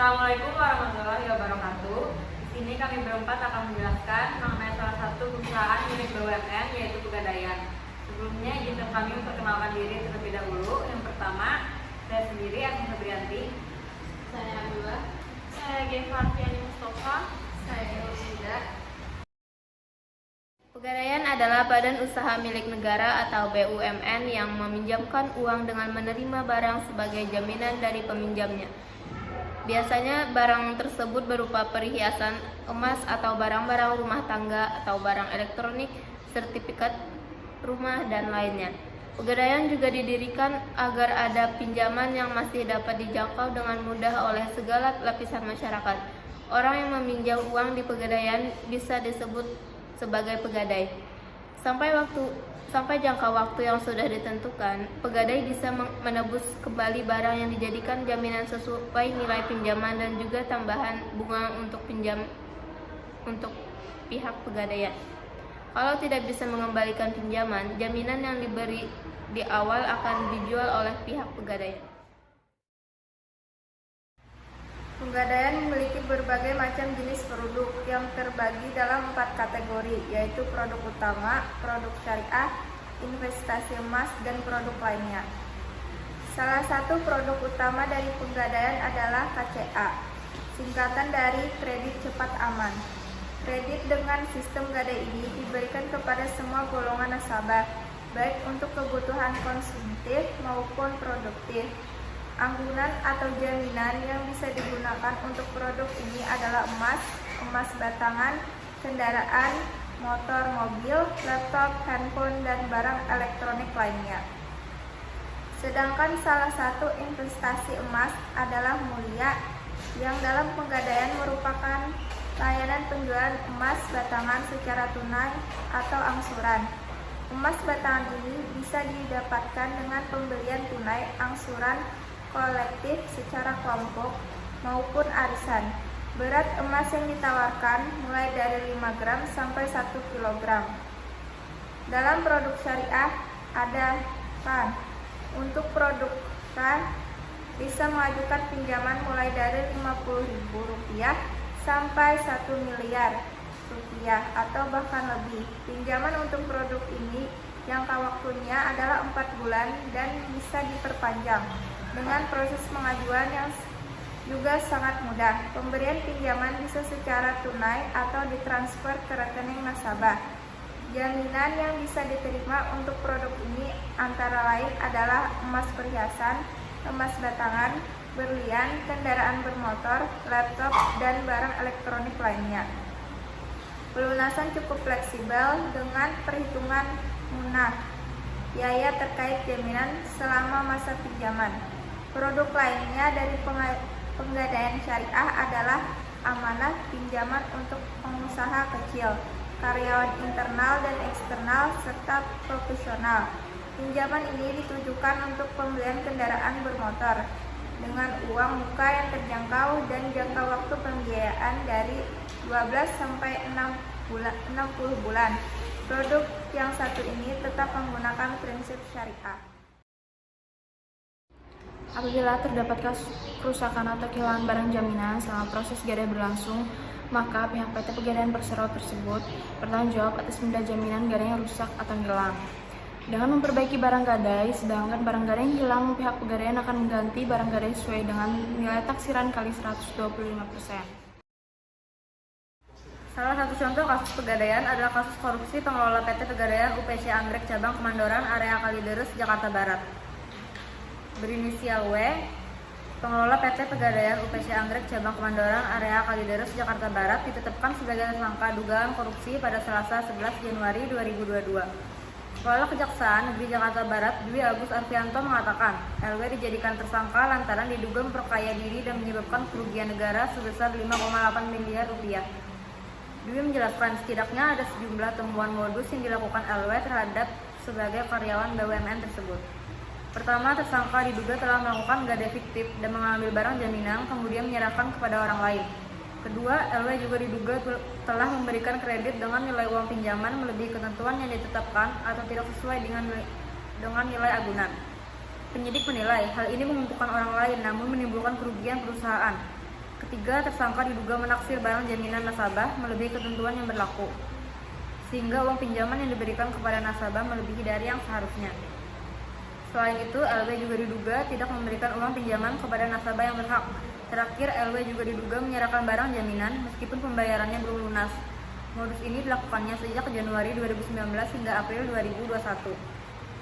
Assalamualaikum warahmatullahi wabarakatuh. Di sini kami berempat akan menjelaskan mengenai salah satu perusahaan milik BUMN, yaitu Pegadaian. Sebelumnya izinkan kami memperkenalkan diri terlebih dahulu. Yang pertama, saya sendiri Asma Febrianti. Saya Abdullah. Saya Gevartiani Mustafa. Saya Elvida. Pegadaian adalah badan usaha milik negara atau BUMN yang meminjamkan uang dengan menerima barang sebagai jaminan dari peminjamnya. Biasanya barang tersebut berupa perhiasan, emas atau barang-barang rumah tangga atau barang elektronik, sertifikat rumah, dan lainnya. Pegadaian juga didirikan agar ada pinjaman yang masih dapat dijangkau dengan mudah oleh segala lapisan masyarakat. Orang yang meminjam uang di Pegadaian bisa disebut sebagai pegadai. Sampai jangka waktu yang sudah ditentukan, pegadai bisa menebus kembali barang yang dijadikan jaminan sesuai nilai pinjaman dan juga tambahan bunga untuk pihak pegadaian. Kalau tidak bisa mengembalikan pinjaman, jaminan yang diberi di awal akan dijual oleh pihak pegadaian. Pegadaian memiliki berbagai macam jenis produk yang terbagi dalam 4 kategori, yaitu produk utama, produk syariah, investasi emas, dan produk lainnya. Salah satu produk utama dari Pegadaian adalah KCA, singkatan dari Kredit Cepat Aman. Kredit dengan sistem gadai ini diberikan kepada semua golongan nasabah, baik untuk kebutuhan konsumtif maupun produktif. Anggunan atau jaminan yang bisa digunakan untuk produk ini adalah emas batangan, kendaraan, motor, mobil, laptop, handphone, dan barang elektronik lainnya. Sedangkan salah satu investasi emas adalah Mulia, yang dalam Pegadaian merupakan layanan penjualan emas batangan secara tunai atau angsuran. Emas batangan ini bisa didapatkan dengan pembelian tunai, angsuran, kolektif secara kelompok maupun arisan. Berat emas yang ditawarkan mulai dari 5 gram sampai 1 kg. Dalam produk syariah ada kan. Untuk produk kan bisa mengajukan pinjaman mulai dari Rp50.000 sampai 1 miliar rupiah atau bahkan lebih. Pinjaman untuk produk ini jangka waktunya adalah 4 bulan dan bisa diperpanjang. Dengan proses pengajuan yang juga sangat mudah, pemberian pinjaman bisa secara tunai atau ditransfer ke rekening nasabah. Jaminan yang bisa diterima untuk produk ini antara lain adalah emas perhiasan, emas batangan, berlian, kendaraan bermotor, laptop, dan barang elektronik lainnya. Pelunasan cukup fleksibel dengan perhitungan munah biaya terkait jaminan selama masa pinjaman. Produk lainnya dari Pegadaian Syariah adalah amanah pinjaman untuk pengusaha kecil, karyawan internal dan eksternal, serta profesional. Pinjaman ini ditujukan untuk pembelian kendaraan bermotor dengan uang muka yang terjangkau dan jangka waktu pembiayaan dari 12 sampai 60 bulan. Produk yang satu ini tetap menggunakan prinsip syariah. Apabila terdapat kerusakan atau kehilangan barang jaminan selama proses gadai berlangsung, maka pihak PT Pegadaian Persero tersebut bertanggung jawab atas benda jaminan gadai yang rusak atau hilang. Dengan memperbaiki barang gadai, sedangkan barang gadai yang hilang, pihak Pegadaian akan mengganti barang gadai sesuai dengan nilai taksiran kali 125%. Salah satu contoh kasus Pegadaian adalah kasus korupsi pengelola PT Pegadaian UPC Anggrek Cabang Kemandoran, area Kalideres, Jakarta Barat. Berinisial W, pengelola PT Pegadaian UPC Anggrek Cabang Kemandoran, area Kalideres, Jakarta Barat ditetapkan sebagai tersangka dugaan korupsi pada Selasa 11 Januari 2022. Kepala Kejaksaan Negeri Jakarta Barat, Dwi Agus Arfianto mengatakan, LW dijadikan tersangka lantaran diduga memperkaya diri dan menyebabkan kerugian negara sebesar 5,8 miliar rupiah. Dwi menjelaskan setidaknya ada sejumlah temuan modus yang dilakukan LW terhadap sebagai karyawan BUMN tersebut. Pertama, tersangka diduga telah melakukan gadai fiktif dan mengambil barang jaminan kemudian menyerahkan kepada orang lain. Kedua, LW juga diduga telah memberikan kredit dengan nilai uang pinjaman melebihi ketentuan yang ditetapkan atau tidak sesuai dengan nilai agunan. Penyidik menilai hal ini menguntungkan orang lain namun menimbulkan kerugian perusahaan. Ketiga, tersangka diduga menaksir barang jaminan nasabah melebihi ketentuan yang berlaku, sehingga uang pinjaman yang diberikan kepada nasabah melebihi dari yang seharusnya. Selain itu, LW juga diduga tidak memberikan uang pinjaman kepada nasabah yang berhak. Terakhir, LW juga diduga menyerahkan barang jaminan meskipun pembayarannya belum lunas. Modus ini dilakukannya sejak Januari 2019 hingga April 2021.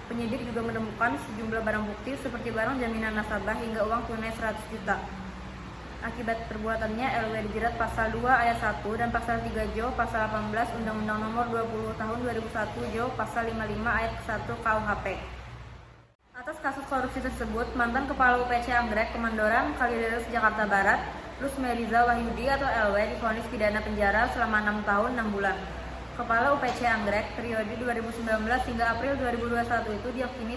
Penyidik juga menemukan sejumlah barang bukti seperti barang jaminan nasabah hingga uang tunai 100 juta. Akibat perbuatannya, LW dijerat pasal 2 ayat 1 dan pasal 3 Jo pasal 18 Undang-Undang Nomor 20 Tahun 2001 Jo pasal 55 ayat 1 KUHP. Atas kasus korupsi tersebut, mantan Kepala UPC Anggrek Kemandoran Kalideres Jakarta Barat, Rusmeriza Wahyudi atau LW divonis pidana penjara selama 6 tahun 6 bulan. Kepala UPC Anggrek periode 2019 hingga April 2021 itu diyakini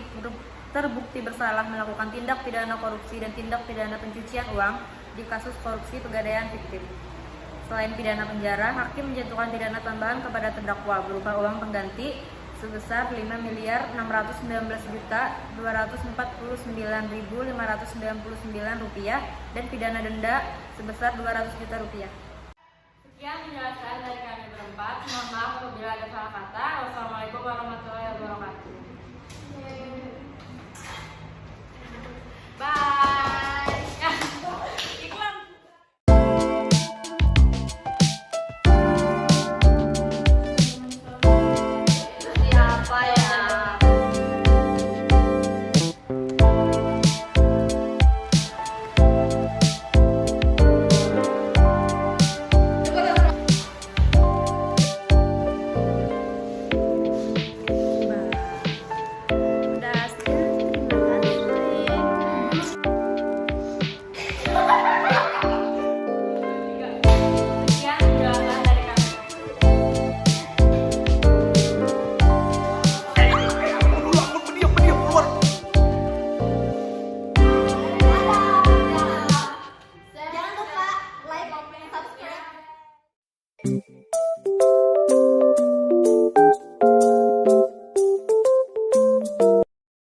terbukti bersalah melakukan tindak pidana korupsi dan tindak pidana pencucian uang di kasus korupsi pegadaian fiktif. Selain pidana penjara, hakim menjatuhkan pidana tambahan kepada terdakwa berupa uang pengganti sebesar Rp5.619.249.599 dan pidana denda sebesar Rp200 juta. Sekian penjelasan dari kami berempat. Mohon maaf apabila ada salah kata. Wassalamualaikum warahmatullahi wabarakatuh. Bye. Iklan. Siapa ya? Sekian penjelasan dari kami. Jangan lupa like, comment, subscribe.